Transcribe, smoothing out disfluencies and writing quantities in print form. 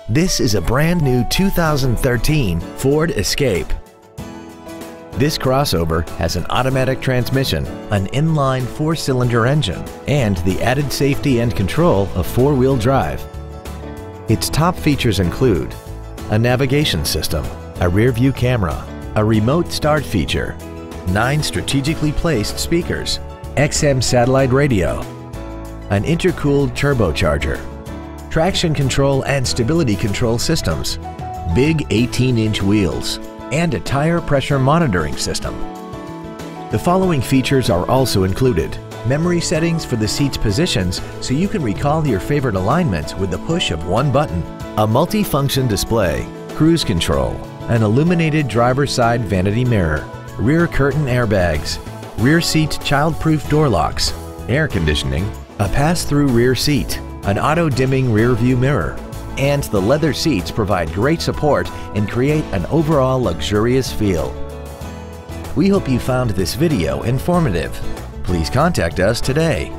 This is a brand new 2013 Ford Escape. This crossover has an automatic transmission, an inline 4-cylinder engine, and the added safety and control of 4-wheel drive. Its top features include a navigation system, a rear-view camera, a remote start feature, 9 strategically placed speakers, XM satellite radio, an intercooled turbocharger, traction control and stability control systems, big 18-inch wheels, and a tire pressure monitoring system. The following features are also included: memory settings for the seat's positions so you can recall your favorite alignments with the push of one button, a multi-function display, cruise control, an illuminated driver's side vanity mirror, rear curtain airbags, rear seat child-proof door locks, air conditioning, a pass-through rear seat, an auto-dimming rear-view mirror, and the leather seats provide great support and create an overall luxurious feel. We hope you found this video informative. Please contact us today.